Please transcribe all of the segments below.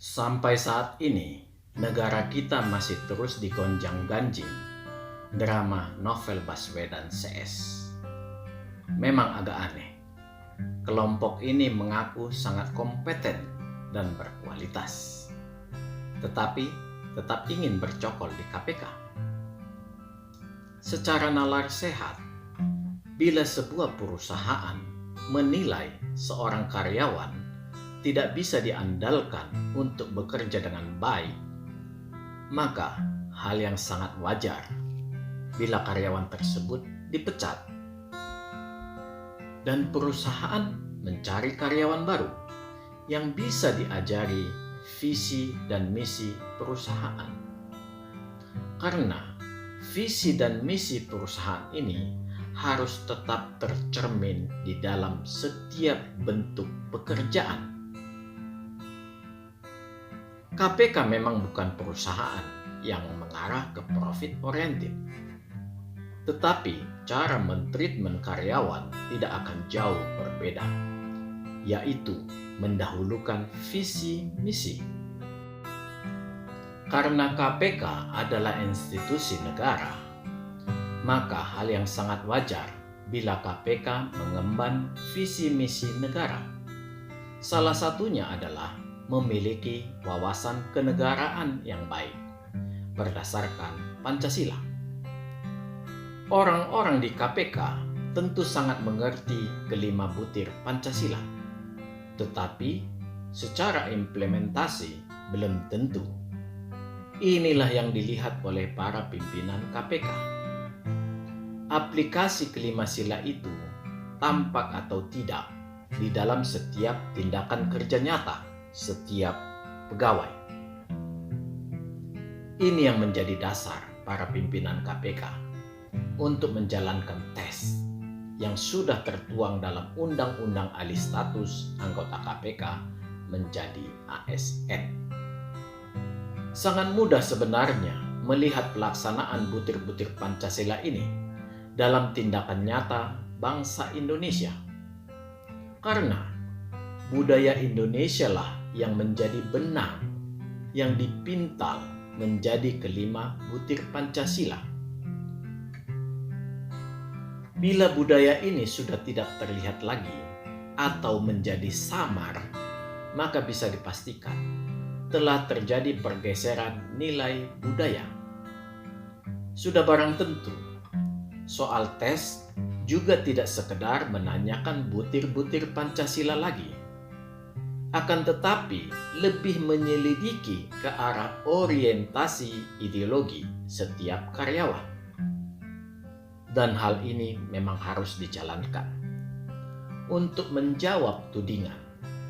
Sampai saat ini, negara kita masih terus digonjang-ganjing drama novel Baswedan CS. Memang agak aneh, kelompok ini mengaku sangat kompeten dan berkualitas, tetapi tetap ingin bercokol di KPK. Secara nalar sehat, bila sebuah perusahaan menilai seorang karyawan tidak bisa diandalkan untuk bekerja dengan baik, maka hal yang sangat wajar bila karyawan tersebut dipecat dan perusahaan mencari karyawan baru yang bisa diajari visi dan misi perusahaan. Karena visi dan misi perusahaan ini harus tetap tercermin di dalam setiap bentuk pekerjaan. KPK memang bukan perusahaan yang mengarah ke profit oriented, tetapi cara mentreatment karyawan tidak akan jauh berbeda, yaitu mendahulukan visi misi. Karena KPK adalah institusi negara, maka hal yang sangat wajar bila KPK mengemban visi misi negara. Salah satunya adalah memiliki wawasan kenegaraan yang baik berdasarkan Pancasila. Orang-orang di KPK tentu sangat mengerti kelima butir Pancasila, tetapi secara implementasi belum tentu. Inilah yang dilihat oleh para pimpinan KPK. Aplikasi kelima sila itu tampak atau tidak di dalam setiap tindakan kerja nyata setiap pegawai. Ini yang menjadi dasar para pimpinan KPK untuk menjalankan tes yang sudah tertuang dalam Undang-Undang Alih Status Anggota KPK menjadi ASN. Sangat mudah sebenarnya melihat pelaksanaan butir-butir Pancasila ini dalam tindakan nyata bangsa Indonesia. Karena budaya Indonesia lah yang menjadi benang yang dipintal menjadi kelima butir Pancasila. Bila budaya ini sudah tidak terlihat lagi atau menjadi samar, maka bisa dipastikan telah terjadi pergeseran nilai budaya. Sudah barang tentu, soal tes juga tidak sekedar menanyakan butir-butir Pancasila lagi, akan tetapi lebih menyelidiki ke arah orientasi ideologi setiap karyawan. Dan hal ini memang harus dijalankan untuk menjawab tudingan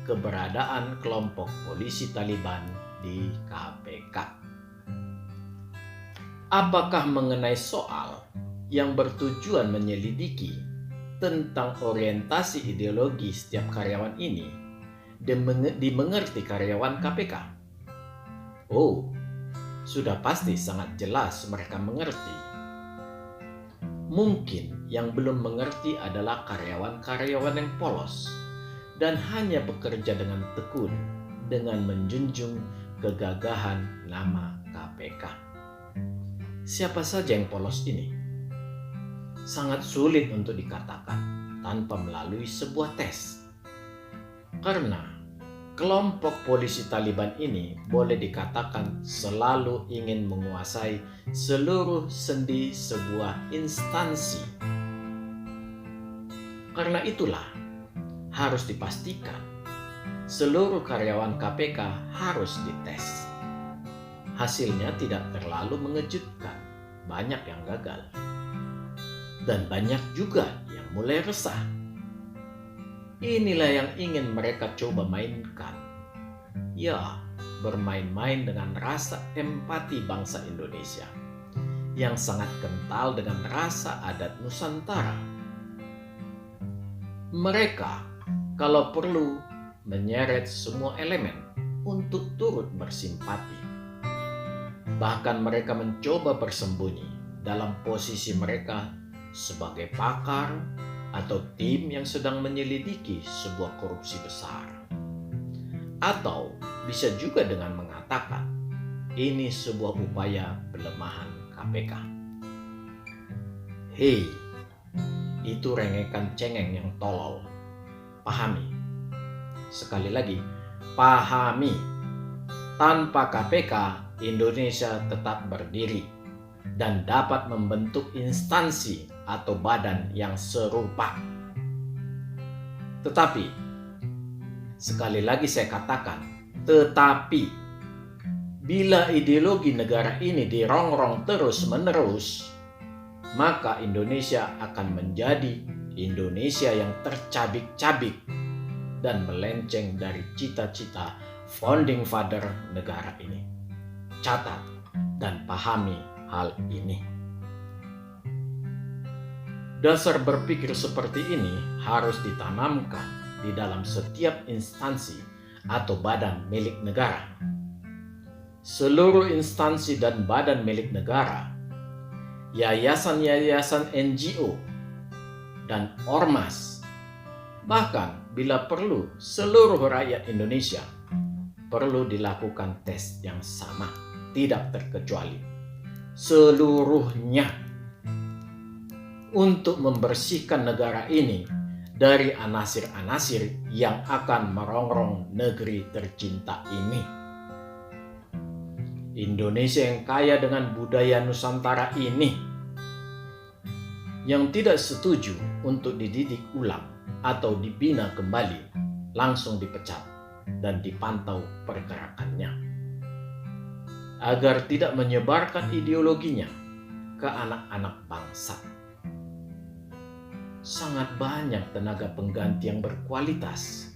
keberadaan kelompok polisi Taliban di KPK. Apakah mengenai soal yang bertujuan menyelidiki tentang orientasi ideologi setiap karyawan ini dimengerti karyawan KPK? Oh, sudah pasti sangat jelas mereka mengerti. Mungkin yang belum mengerti adalah karyawan-karyawan yang polos dan hanya bekerja dengan tekun dengan menjunjung kegagahan nama KPK. Siapa saja yang polos ini? Sangat sulit untuk dikatakan tanpa melalui sebuah tes. Karena kelompok polisi Taliban ini boleh dikatakan selalu ingin menguasai seluruh sendi sebuah instansi. Karena itulah harus dipastikan seluruh karyawan KPK harus dites. Hasilnya tidak terlalu mengejutkan, banyak yang gagal. Dan banyak juga yang mulai resah. Inilah yang ingin mereka coba mainkan. Ya, bermain-main dengan rasa empati bangsa Indonesia yang sangat kental dengan rasa adat Nusantara. Mereka, kalau perlu, menyeret semua elemen untuk turut bersimpati. Bahkan mereka mencoba bersembunyi dalam posisi mereka sebagai pakar atau tim yang sedang menyelidiki sebuah korupsi besar. Atau bisa juga dengan mengatakan ini sebuah upaya pelemahan KPK. Hei, itu rengekan cengeng yang tolol. Pahami. Sekali lagi, pahami. Tanpa KPK, Indonesia tetap berdiri dan dapat membentuk instansi atau badan yang serupa. Tetapi, sekali lagi saya katakan, tetapi bila ideologi negara ini dirongrong terus-menerus, maka Indonesia akan menjadi Indonesia yang tercabik-cabik dan melenceng dari cita-cita founding father negara ini. Catat dan pahami hal ini. Dasar berpikir seperti ini harus ditanamkan di dalam setiap instansi atau badan milik negara. Seluruh instansi dan badan milik negara, yayasan-yayasan NGO, dan ormas, bahkan bila perlu seluruh rakyat Indonesia, perlu dilakukan tes yang sama, tidak terkecuali. Seluruhnya untuk membersihkan negara ini dari anasir-anasir yang akan merongrong negeri tercinta ini. Indonesia yang kaya dengan budaya Nusantara ini, yang tidak setuju untuk dididik ulang atau dibina kembali, langsung dipecat dan dipantau pergerakannya, agar tidak menyebarkan ideologinya ke anak-anak bangsa. Sangat banyak tenaga pengganti yang berkualitas,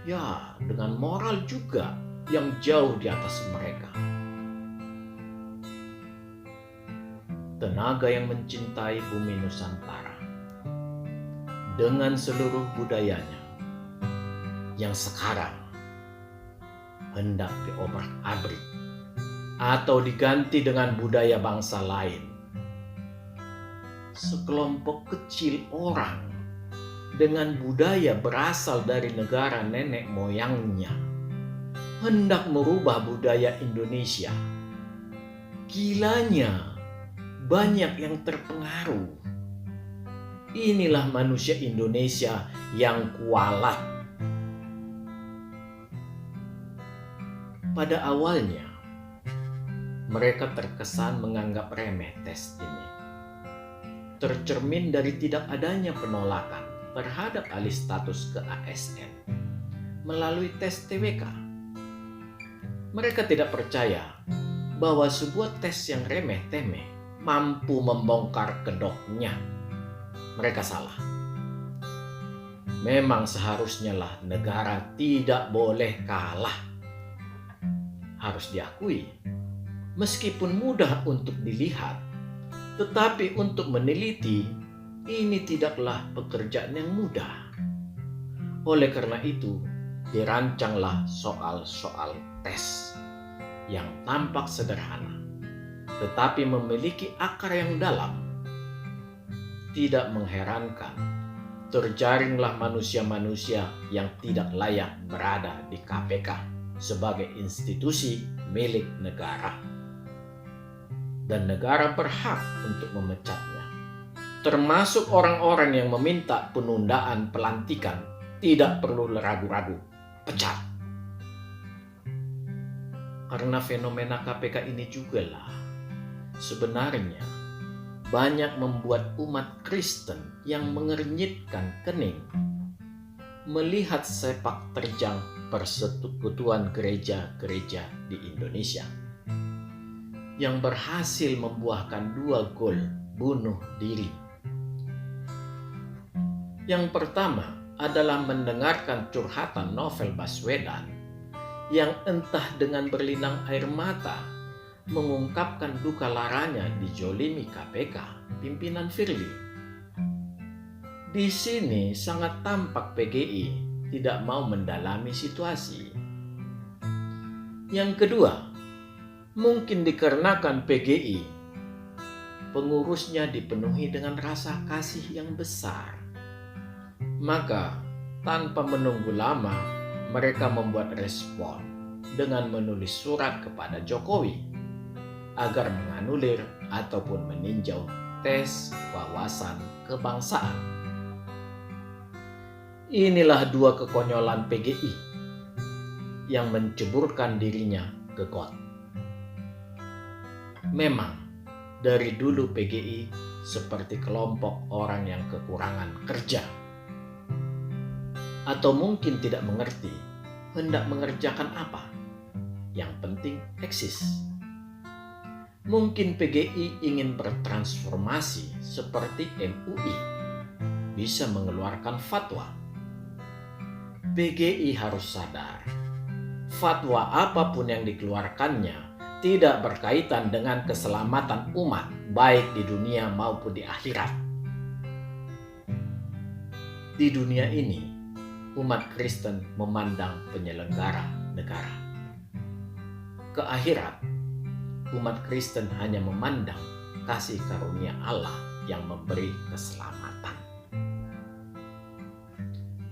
ya dengan moral juga yang jauh di atas mereka. Tenaga yang mencintai bumi Nusantara dengan seluruh budayanya yang sekarang hendak diobrak-abrik atau diganti dengan budaya bangsa lain. Sekelompok kecil orang dengan budaya berasal dari negara nenek moyangnya hendak merubah budaya Indonesia. Gilanya, banyak yang terpengaruh. Inilah manusia Indonesia yang kualat. Pada awalnya, mereka terkesan menganggap remeh tes ini. Tercermin dari tidak adanya penolakan terhadap alih status ke ASN melalui tes TWK. Mereka tidak percaya bahwa sebuah tes yang remeh-temeh mampu membongkar kedoknya. Mereka salah. Memang seharusnya lah negara tidak boleh kalah. Harus diakui, meskipun mudah untuk dilihat, tetapi untuk meneliti, ini tidaklah pekerjaan yang mudah. Oleh karena itu, dirancanglah soal-soal tes yang tampak sederhana, tetapi memiliki akar yang dalam. Tidak mengherankan, terjaringlah manusia-manusia yang tidak layak berada di KPK sebagai institusi milik negara. Dan negara berhak untuk memecatnya. Termasuk orang-orang yang meminta penundaan pelantikan, tidak perlu ragu-ragu, pecat. Karena fenomena KPK ini jugalah sebenarnya banyak membuat umat Kristen yang mengernyitkan kening melihat sepak terjang persekutuan gereja-gereja di Indonesia yang berhasil membuahkan 2 gol bunuh diri. Yang pertama adalah mendengarkan curhatan Novel Baswedan yang entah dengan berlinang air mata mengungkapkan duka laranya dijolimi KPK pimpinan Firly. Di sini sangat tampak PGI tidak mau mendalami situasi. Yang kedua, mungkin dikarenakan PGI, pengurusnya dipenuhi dengan rasa kasih yang besar. Maka tanpa menunggu lama, mereka membuat respon dengan menulis surat kepada Jokowi agar menganulir ataupun meninjau tes wawasan kebangsaan. Inilah dua kekonyolan PGI yang menceburkan dirinya ke got. Memang dari dulu PGI seperti kelompok orang yang kekurangan kerja, atau mungkin tidak mengerti hendak mengerjakan apa. Yang penting eksis. Mungkin PGI ingin bertransformasi seperti MUI, bisa mengeluarkan fatwa. PGI harus sadar, fatwa apapun yang dikeluarkannya tidak berkaitan dengan keselamatan umat, baik di dunia maupun di akhirat. Di dunia ini, umat Kristen memandang penyelenggara negara. Ke akhirat, umat Kristen hanya memandang kasih karunia Allah yang memberi keselamatan.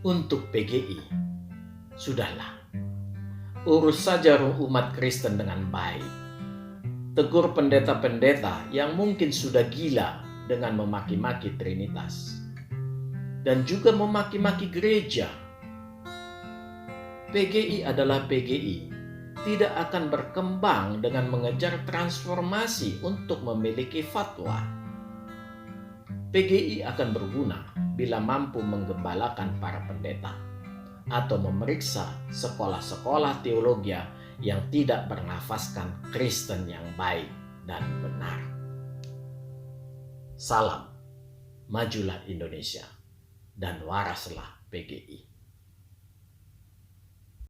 Untuk PGI, sudahlah, urus saja umat Kristen dengan baik. Tegur pendeta-pendeta yang mungkin sudah gila dengan memaki-maki Trinitas dan juga memaki-maki gereja. PGI adalah PGI, tidak akan berkembang dengan mengejar transformasi untuk memiliki fatwa. PGI akan berguna bila mampu menggembalakan para pendeta atau memeriksa sekolah-sekolah teologi yang tidak bernafaskan Kristen yang baik dan benar. Salam, majulah Indonesia dan waraslah PGI.